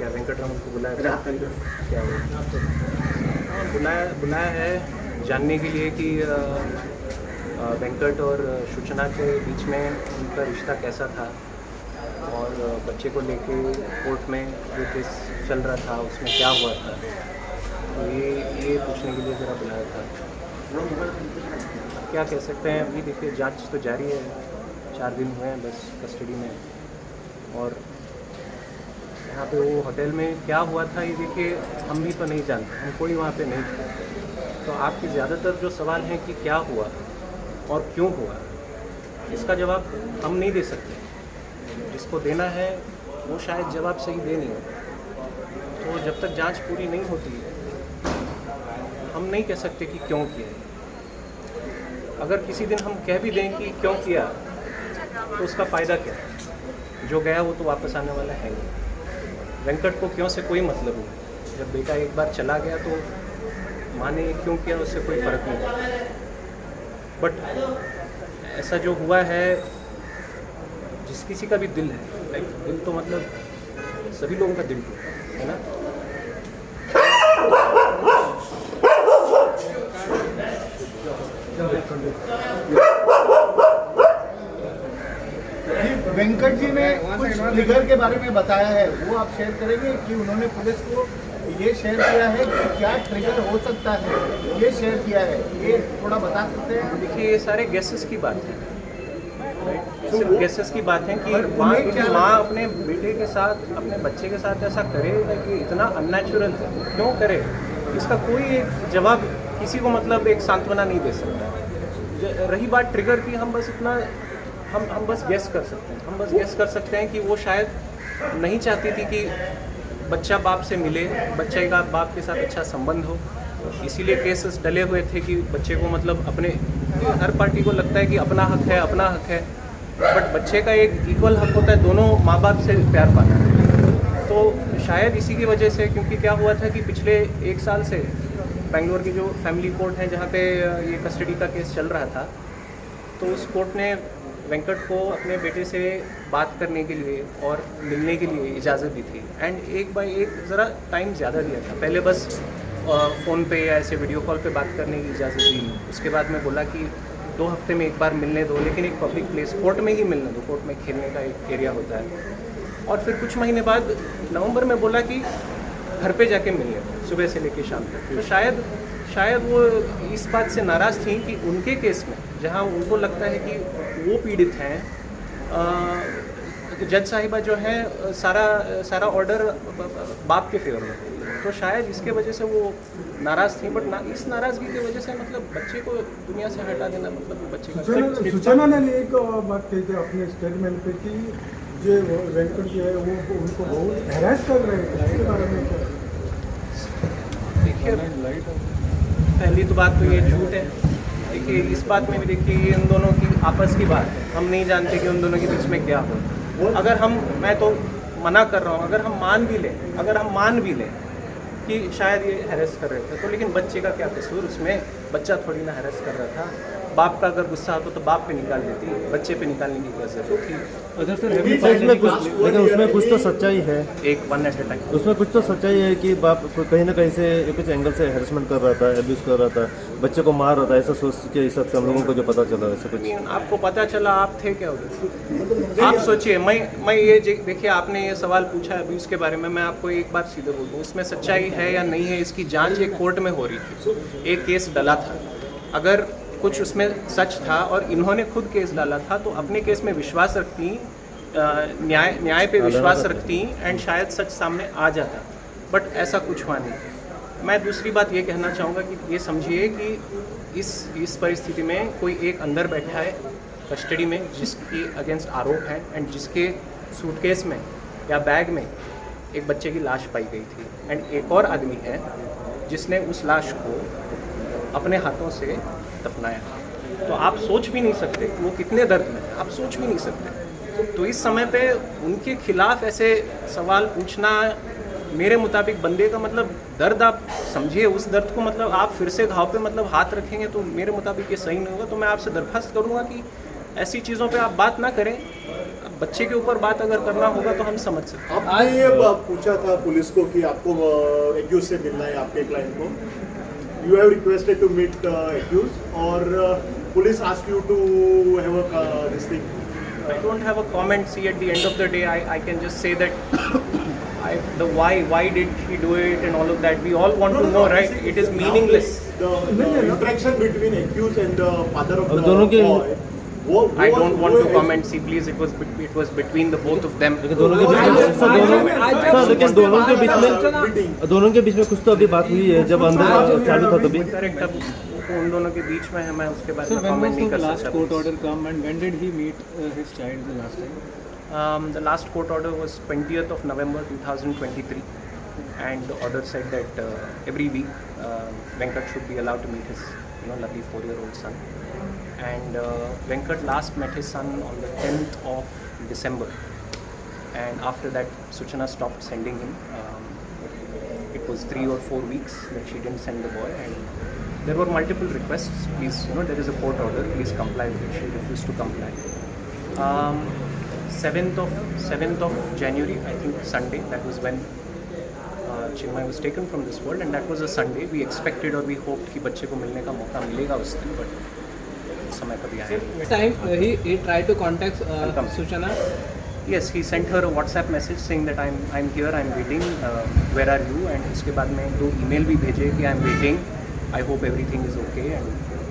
क्या वेंकटरमन को बुलाया था? क्या बुलाया है जानने के लिए कि वेंकट और सूचना के बीच में उनका रिश्ता कैसा था और बच्चे को लेके कोर्ट में जो केस चल रहा था उसमें क्या हुआ था, तो ये पूछने के लिए ज़रा बुलाया था। क्या कह सकते हैं, अभी देखिए जांच तो जारी है, 4 दिन हुए हैं बस कस्टडी में। और यहाँ पे वो होटल में क्या हुआ था ये देखिए हम भी तो नहीं जानते, हम कोई वहाँ पे नहीं थे। तो आपके ज़्यादातर जो सवाल हैं कि क्या हुआ और क्यों हुआ, इसका जवाब हम नहीं दे सकते। जिसको देना है वो शायद जवाब सही दे नहीं होगा। तो जब तक जांच पूरी नहीं होती हम नहीं कह सकते कि क्यों किया। अगर किसी दिन हम कह भी दें कि क्यों किया तो उसका फ़ायदा क्या है? जो गया वो तो वापस आने वाला है नहीं। वेंकट को क्यों से कोई मतलब नहीं। जब बेटा एक बार चला गया तो माँ ने क्यों किया उससे कोई फ़र्क नहीं पड़ा। बट ऐसा जो हुआ है, जिस किसी का भी दिल है, लाइक दिल तो मतलब सभी लोगों का दिल है ना। वेंकट जी ने कुछ ट्रिगर के बारे में बताया है, वो आप शेयर करेंगे कि उन्होंने पुलिस को ये शेयर किया है कि क्या ट्रिगर हो सकता है, ये शेयर किया है, ये थोड़ा बता सकते हैं? देखिए ये सारे गेसेस की बात है, सिर्फ गेसेस की बात है कि माँ अपने बेटे के साथ, अपने बच्चे के साथ ऐसा करे कि इतना अननेचुरल है, क्यों करे? इसका कोई एक जवाब किसी को मतलब एक सांत्वना नहीं दे सकता। रही बात ट्रिगर की, हम बस इतना हम बस गेस कर सकते हैं। हम बस गेस कर सकते हैं कि वो शायद नहीं चाहती थी कि बच्चा बाप से मिले, बच्चे का बाप के साथ अच्छा संबंध हो, इसीलिए केसेस डले हुए थे कि बच्चे को मतलब अपने, हर पार्टी को लगता है कि अपना हक है, अपना हक है, बट बच्चे का एक इक्वल हक होता है दोनों माँ बाप से प्यार पाना। तो शायद इसी की वजह से, क्योंकि क्या हुआ था कि पिछले 1 साल से बेंगलोर की जो फैमिली कोर्ट है जहाँ पे ये कस्टडी का केस चल रहा था, तो उस कोर्ट ने वेंकट को अपने बेटे से बात करने के लिए और मिलने के लिए इजाज़त दी थी। एंड एक बाय एक ज़रा टाइम ज़्यादा दिया था। पहले बस फ़ोन पे या ऐसे वीडियो कॉल पे बात करने की इजाज़त दी। उसके बाद में बोला कि 2 हफ्ते में एक बार मिलने दो, लेकिन एक पब्लिक प्लेस, कोर्ट में ही मिलने दो, कोर्ट में खेलने का एक एरिया होता है। और फिर कुछ महीने बाद नवंबर में बोला कि घर पे जाके मिलने दो, सुबह से लेकर शाम तक। तो शायद वो इस बात से नाराज़ थी कि उनके केस में, जहाँ उनको लगता है कि वो पीड़ित हैं, जज साहिबा जो है सारा ऑर्डर बाप के फेवर में, तो शायद इसके वजह से वो नाराज़ थी। बट इस नाराज़गी की वजह से मतलब बच्चे को दुनिया से हटा देना, मतलब बच्चे का सूचना ने एक बात कही थी अपने स्टेटमेंट पे कि जो वेंकट जो है वो उनको बहुत हैरेस कर रहे हैं, इसके बारे में क्या? देखिए पहली तो बात तो ये झूठ है। देखिए इस बात में भी देखिए ये इन दोनों की आपस की बात है, हम नहीं जानते कि उन दोनों के बीच में क्या हो। अगर मैं तो मना कर रहा हूँ, अगर हम मान भी लें कि शायद ये हैरेस कर रहे थे, तो लेकिन बच्चे का क्या कसूर उसमें? बच्चा थोड़ी ना हैरेस कर रहा था। बाप का अगर गुस्सा होता तो बाप पे निकाल देती, बच्चे पे निकालने की क्या जरूरत थी? अच्छा सर, उसमें कुछ, लेकिन उसमें कुछ तो सच्चाई है, एक वन एट ए टाइम। उसमें कुछ तो सच्चाई है कि बाप कहीं ना कहीं से कुछ एंगल से हैरेसमेंट कर रहा था, एब्यूज कर रहा था, बच्चे को मार रहा था, ऐसा सोच के हिसाब से हम लोगों को जो पता चला, ऐसा कुछ आपको पता चला? आप थे क्या उधर? आप सोचिए, मैं ये देखिए आपने ये सवाल पूछा है अब्यूज़ के बारे में, मैं आपको एक बात सीधे बोल दूँ, इसमें सच्चाई है या नहीं है इसकी जांच एक कोर्ट में हो रही थी। एक केस डला था, अगर कुछ उसमें सच था और इन्होंने खुद केस डाला था तो अपने केस में विश्वास रखती, न्याय पे विश्वास रखती एंड शायद सच सामने आ जाता। बट ऐसा कुछ हुआ नहीं। मैं दूसरी बात ये कहना चाहूँगा कि ये समझिए कि इस परिस्थिति में कोई एक अंदर बैठा है कस्टडी में जिसके अगेंस्ट आरोप हैं एंड जिसके सूटकेस में या बैग में एक बच्चे की लाश पाई गई थी, एंड एक और आदमी है जिसने उस लाश को अपने हाथों से दफनाया। तो आप सोच भी नहीं सकते वो कितने दर्द में, आप सोच भी नहीं सकते। तो इस समय पे उनके खिलाफ ऐसे सवाल पूछना, मेरे मुताबिक बंदे का मतलब दर्द आप समझिए, उस दर्द को मतलब आप फिर से घाव पे मतलब हाथ रखेंगे तो मेरे मुताबिक ये सही नहीं होगा। तो मैं आपसे दरख्वास्त करूँगा कि ऐसी चीज़ों पे आप बात ना करें। बच्चे के ऊपर बात अगर करना होगा तो हम समझ सकते हैं। आपने ये पूछा था पुलिस को कि आपको एक्यूज से मिलना है आपके क्लाइंट को, you have requested to meet accused और police ask you to have a this thing. I don't have a comment. See, at the end of the day, I can just say that the why did he do it and all of that. We all want to know, right? It is meaningless. The interaction between accused and the father of अब the दोनों के- boy, I don't want to comment. See, please, it was between the both of them. लेकिन दोनों के बीच में लेकिन दोनों के बीच में कुछ तो अभी बात हुई है जब अंदर चालू था तभी। Correct. अब उन दोनों के बीच में है, मैं उसके बारे Sir, में when comment was नहीं the कर last सकता। court order come and when did he meet his child the last time? The last court order was 20th of November 2023, and the order said that every week Venkat should be allowed to meet his lovely 4-year-old son. And Venkat last met his son on the 10th of December, and after that Suchana stopped sending him. It was 3 or 4 weeks that she didn't send the boy, and there were multiple requests. Please, there is a court order. Please comply with it. She refused to comply. 7th of January, I think Sunday. That was when Chinmay was taken from this world, and that was a Sunday. We expected or we hoped कि बच्चे को मिलने का मौका मिलेगा उस दिन, but समय कभी आया नहीं। This time he tried to contact Welcome. Suchana. Yes, he sent her a WhatsApp message saying that I'm here, I'm waiting. Where are you? And उसके बाद में 2 email भी भेजे कि I'm waiting. I hope everything is okay. And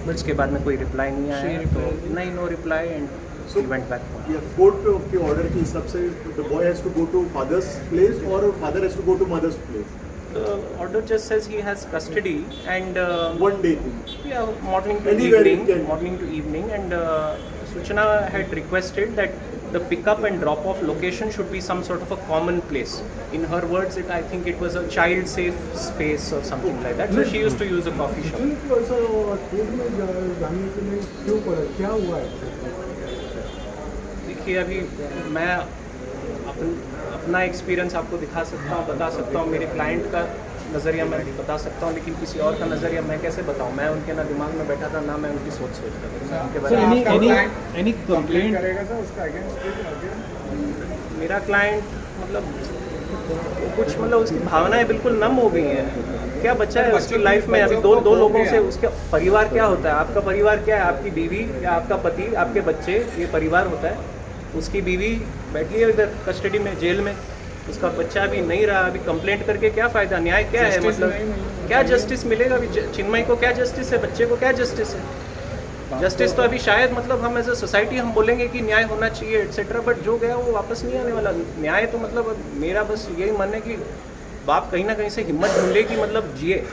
but उसके बाद में कोई reply नहीं आया, तो नहीं, no reply, and he went back home. ये कोर्ट के ऑर्डर के हिसाब से the boy has to go to father's place or father has to go to mother's place. The order just says he has custody, and One day thing. yeah, morning to Anywhere evening, it can- morning to evening, and Suchana had requested that the pick-up and drop-off location should be some sort of a common place. In her words, I think it was a child-safe space or something like that. So she used to use a coffee shop. उनको ऐसा court में जाने के लिए क्यों पड़ा, क्या हुआ है? देखिए, अभी मैं अपना एक्सपीरियंस आपको दिखा सकता हूँ, बता सकता हूँ, मेरे क्लाइंट का नज़रिया मैं बता सकता हूँ, लेकिन किसी और का नज़रिया मैं कैसे बताऊँ? मैं उनके ना दिमाग में बैठा था, ना मैं उनकी सोच सोचता था। मैं उनके Sir, बारे में any complaint? मेरा क्लाइंट कुछ उसकी भावनाएं बिल्कुल नम हो गई हैं। क्या बच्चा है उसकी लाइफ में? अभी दो लोगों से उसका परिवार क्या होता है? आपका परिवार क्या है? आपकी बीवी या आपका पति, आपके बच्चे, ये परिवार होता है। उसकी बीवी बैठी है इधर कस्टडी में, जेल में, उसका बच्चा अभी नहीं रहा। अभी कंप्लेंट करके क्या फ़ायदा? न्याय क्या है? मतलब क्या जस्टिस मिलेगा? अभी चिन्मय को क्या जस्टिस है? बच्चे को क्या जस्टिस है? जस्टिस तो अभी शायद हम एज अ सोसाइटी हम बोलेंगे कि न्याय होना चाहिए एट्सेट्रा, बट जो गया वो वापस नहीं आने वाला। न्याय तो मेरा बस यही मन है कि बाप कहीं ना कहीं से हिम्मत ढूंढे कि जिए।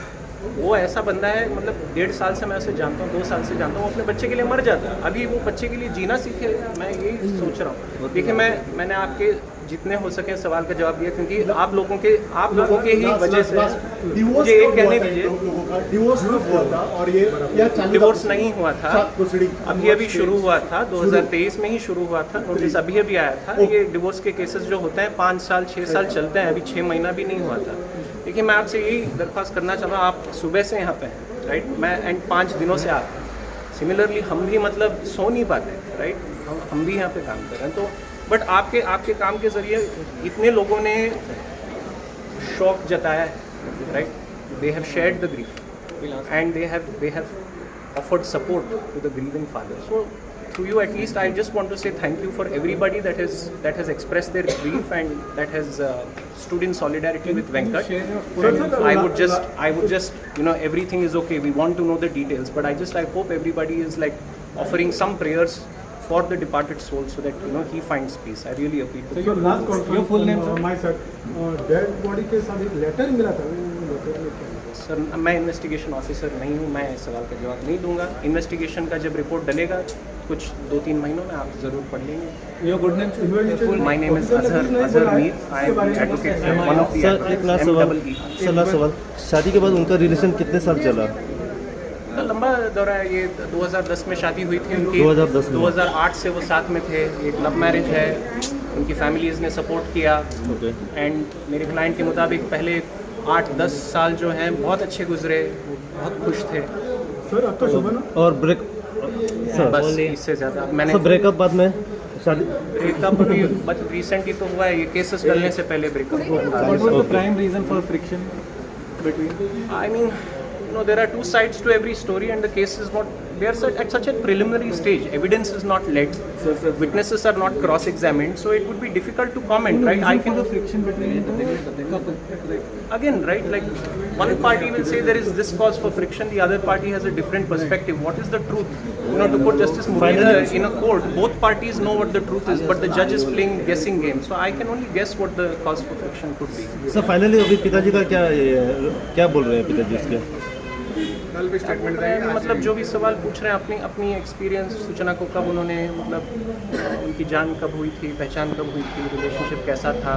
वो ऐसा बंदा है, 1.5 साल से मैं उसे जानता हूँ, 2 साल से जानता हूँ, अपने बच्चे के लिए मर जाता है। अभी वो बच्चे के लिए जीना सीखे, मैं यही सोच रहा हूँ। देखिए, मैंने आपके जितने हो सके सवाल का जवाब दिया, क्योंकि आप लोगों के ही वजह से मुझे एक कहने दीजिए। डिवोर्स हुआ था और ये या डिवोर्स नहीं हुआ था, प्रोसीडिंग अभी शुरू हुआ था, 2023 में ही शुरू हुआ था। नोटिस अभी आया था। ये डिवोर्स के केसेस जो होते हैं 5 साल 6 साल चलते हैं, अभी 6 महीना भी नहीं हुआ था। देखिए, मैं आपसे यही दरख्वास्त करना चाह रहा हूँ, आप सुबह से यहाँ पे हैं, राइट? मैं एंड 5 दिनों से आप सिमिलरली हम भी सो नहीं पाते, राइट? हम भी यहाँ पे काम कर रहे हैं, तो बट आपके काम के ज़रिए इतने लोगों ने शौक जताया है, right? They have shared the grief and they have offered support to the grieving father. So to you at least, I just want to say thank you for everybody that has expressed their grief and that has stood in solidarity with Venkat. I would just everything is okay. We want to know the details, but I hope everybody is offering some prayers for the departed soul so that he finds peace. I really appreciate it. So last conference, your full name, sir? My sir, dead body के साथ एक letter मिला था, वो letter में क्या? Sir, मैं investigation officer नहीं हूँ, मैं इस सवाल का जवाब नहीं दूंगा। इन्वेस्टिगेशन का जब रिपोर्ट डलेगा कुछ 2-3 महीनों में आप ज़रूर पढ़ लेंगे। Your good name, sir? My name is Azhar Mir. I am advocate, one of the sir एक लास्ट सवाल, शादी के बाद उनका रिलेशन कितने साल चला? लंबा दौरा है ये। 2010 में शादी हुई थी उनकी। 2010 में। 2008 से वो साथ में थे। एक लव मैरिज है, उनकी फैमिलीज़ ने सपोर्ट किया। ओके। एंड मेरे क्लाइंट के मुताबिक पहले 8-10 साल जो हैं बहुत अच्छे गुजरे, वो बहुत खुश थे। सर आपका शुभ ना? और ब्रेक अच्छा। बस इससे ज़्यादा मैंने सब ब्रेकअप बाद में शादी ब्रेकअप भी बस रिसेंटली तो हुआ है, ये केसेस डलने से पहले ब्रेकअप हुआ What was the prime reason for friction between? I mean, you know, there are two sides to every story, and the case is not. They are at such a preliminary stage. Evidence is not led. Witnesses are not cross-examined, so it would be difficult to comment, right? I For can the friction between the couple. again, right? Like one party will say there is this cause for friction, the other party has a different perspective. What is the truth? You know, to put Justice Murli in a court, both parties know what the truth is, but the judge is playing guessing game. So I can only guess what the cause for friction could be. Sir finally अभी पिताजी का क्या बोल रहे हैं पिताजी इसके? मतलब जो भी सवाल पूछ रहे हैं अपनी अपनी एक्सपीरियंस, सूचना को कब उन्होंने मतलब उनकी जान कब हुई थी, पहचान कब हुई थी, रिलेशनशिप कैसा था,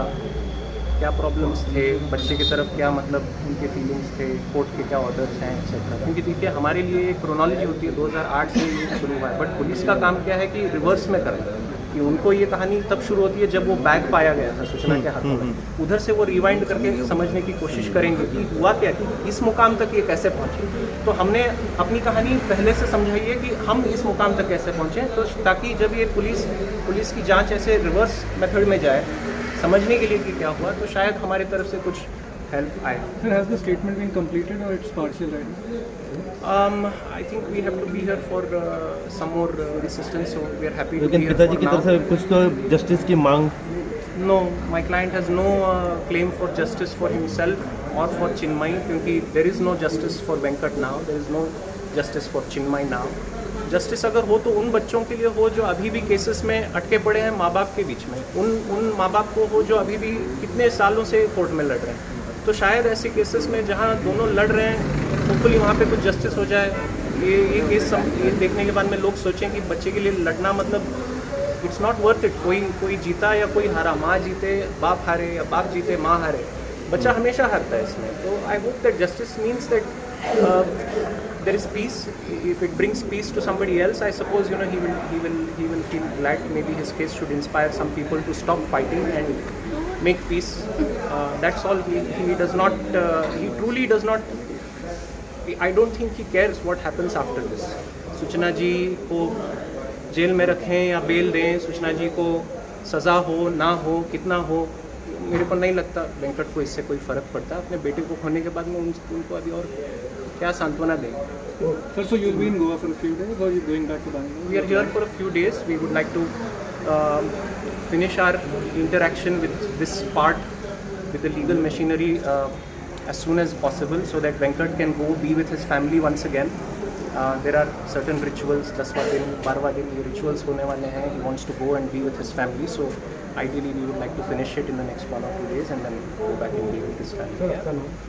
क्या प्रॉब्लम्स थे, बच्चे की तरफ क्या मतलब उनके फीलिंग्स थे, कोर्ट के क्या ऑर्डर्स हैं एक्सेट्रा। क्योंकि देखिए हमारे लिए एक क्रोनोलॉजी होती है, 2008 से ये शुरू हुआ है, बट पुलिस का काम क्या है कि रिवर्स में करें कि उनको ये कहानी तब शुरू होती है जब वो बैग पाया गया था सूचना के हाथों में, उधर से वो रिवाइंड करके समझने की कोशिश करेंगे कि हुआ क्या, कि इस मुकाम तक ये कैसे पहुँचे। तो हमने अपनी कहानी पहले से समझाई है कि हम इस मुकाम तक कैसे पहुँचे, तो ताकि जब ये पुलिस की जांच ऐसे रिवर्स मेथड में जाए समझने के लिए कि क्या हुआ, तो शायद हमारी तरफ से कुछ हेल्प आए। Sir, has the statement been completed or it's partial right now? I think we have to be here for some more assistance, so we are happy to be लेकिन here पिताजी for की now. तरफ से कुछ तो justice की मांग? No, my client has no claim for justice for himself or for Chinmay, क्योंकि there is no justice for Venkat now, there is no justice for Chinmay now. Justice अगर हो तो उन बच्चों के लिए हो जो अभी भी केसेस में अटके पड़े हैं माँ बाप के बीच में, उन माँ बाप को हो जो अभी भी कितने सालों से कोर्ट में लड़ रहे हैं। तो शायद ऐसे केसेस में जहाँ दोनों लड़ रहे हैं, होपफुली वहाँ पे कुछ जस्टिस हो जाए। ये केस ये देखने के बाद में लोग सोचें कि बच्चे के लिए लड़ना मतलब इट्स नॉट वर्थ इट। कोई जीता या कोई हारा, माँ जीते बाप हारे या बाप जीते माँ हारे, बच्चा हमेशा हारता है इसमें। तो I hope that justice means that there is peace. If it brings peace to somebody else, I suppose he will feel glad. Maybe his case should inspire some people to stop fighting and make peace. That's all. He does not. He truly does not. I don't think he cares what happens after this. सूचना जी को jail में रखें या bell दें, सूचना जी को सज़ा हो ना हो, कितना हो, मेरे को नहीं लगता वेंकट को इससे कोई फ़र्क पड़ता। अपने बेटे को खोने के बाद में उनको अभी और क्या सांत्वना देंगे। Sir, so you'll be in Goa for a few days or you're going back to Bangalore? We are here for a few days. We would like to finish our interaction with this part, with the legal machinery as soon as possible, so that Venkat can go be with his family once again. There are certain rituals, 10वां दिन 12वां दिन ये rituals होने वाले हैं. He wants to go and be with his family. So ideally we would like to finish it in the next 1 or 2 days and then go back and be with his family. Yeah.